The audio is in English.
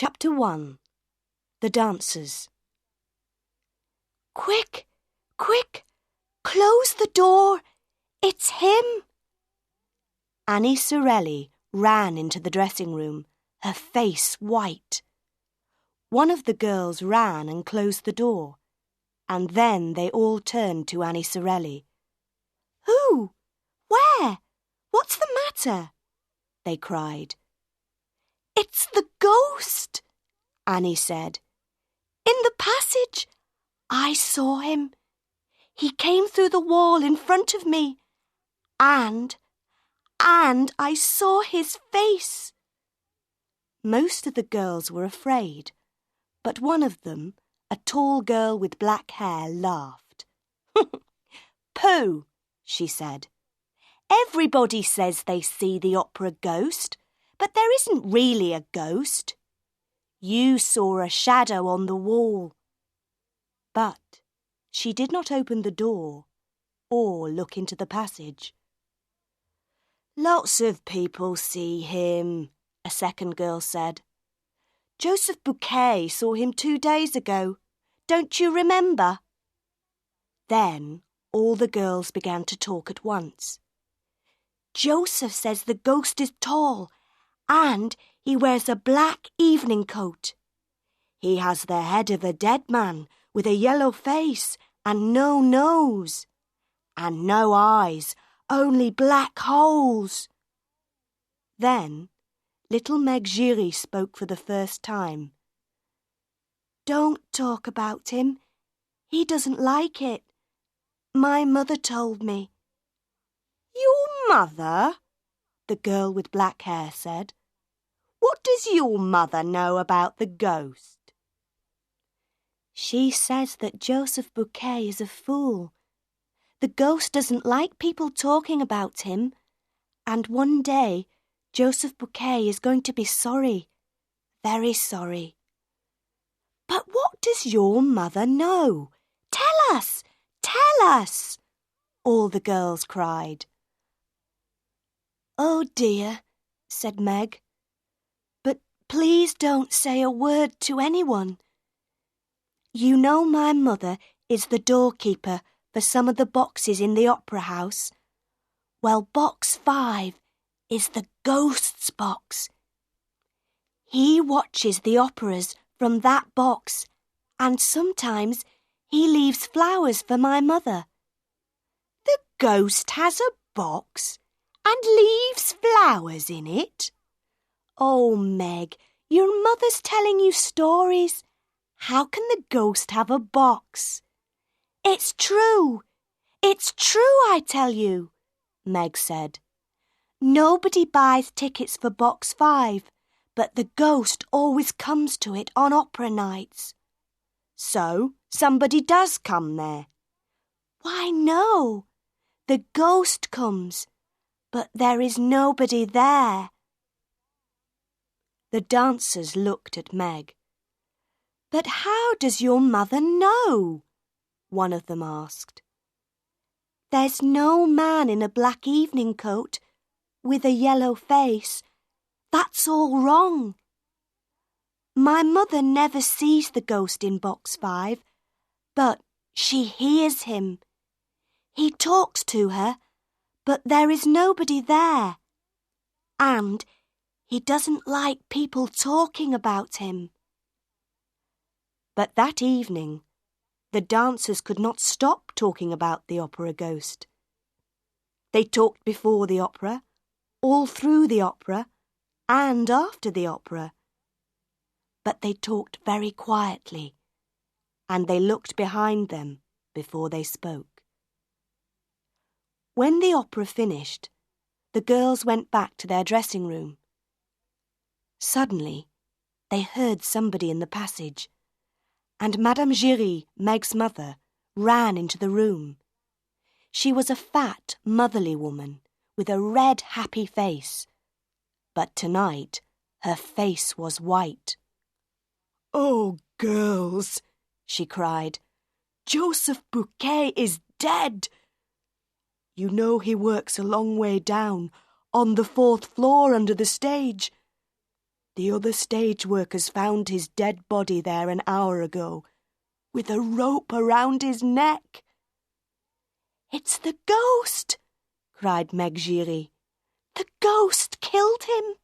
Chapter 1. The Dancers. "Quick, quick, close the door, it's him!" Annie Sorelli ran into the dressing room, her face white. One of the girls ran and closed the door, and then they all turned to Annie Sorelli. "Who? Where? What's the matter?" they cried. "It's the ghost," Annie said. "In the passage. I saw him. He came through the wall in front of me. And I saw his face." Most of the girls were afraid, but one of them, a tall girl with black hair, laughed. "Pooh," she said. "Everybody says they see the opera ghost, but there isn't really a ghost. You saw a shadow on the wall." But she did not open the door or look into the passage. "Lots of people see him," a second girl said. "Joseph Bouquet saw him 2 days ago. Don't you remember?" Then all the girls began to talk at once. "Joseph says the ghost is tall, and he wears a black evening coat. He has the head of a dead man with a yellow face and no nose, and no eyes, only black holes." Then little Meg Giry spoke for the first time. "Don't talk about him. He doesn't like it. My mother told me." "Your mother?" the girl with black hair said. "What does your mother know about the ghost?" "She says that Joseph Bouquet is a fool. The ghost doesn't like people talking about him, and one day Joseph Bouquet is going to be sorry, very sorry." "But what does your mother know? Tell us, tell us!" all the girls cried. "Oh dear," said Meg. "But please don't say a word to anyone. You know my mother is the doorkeeper for some of the boxes in the opera house. Well, box 5 is the ghost's box. He watches the operas from that box, and sometimes he leaves flowers for my mother." "The ghost has a box and leaves flowers in it? Oh, Meg, your mother's telling you stories. How can the ghost have a box?" "It's true, I tell you," Meg said. "Nobody buys tickets for box 5, but the ghost always comes to it on opera nights." "So somebody does come there?" "Why, no. The ghost comes, but there is nobody there." The dancers looked at Meg. "But how does your mother know?" one of them asked. "There's no man in a black evening coat with a yellow face. That's all wrong. My mother never sees the ghost in box 5, but she hears him. He talks to her, but there is nobody there. And he doesn't like people talking about him." But that evening, the dancers could not stop talking about the opera ghost. They talked before the opera, all through the opera, and after the opera. But they talked very quietly, and they looked behind them before they spoke. When the opera finished, the girls went back to their dressing room. Suddenly, they heard somebody in the passage, and Madame Giry, Meg's mother, ran into the room. She was a fat, motherly woman with a red, happy face. But tonight, her face was white. "Oh, girls," she cried, "Joseph Bouquet is dead. You know he works a long way down, on the 4th floor under the stage. The other stage workers found his dead body there an hour ago, with a rope around his neck." "It's the ghost!" cried Meg Giry. "The ghost killed him!"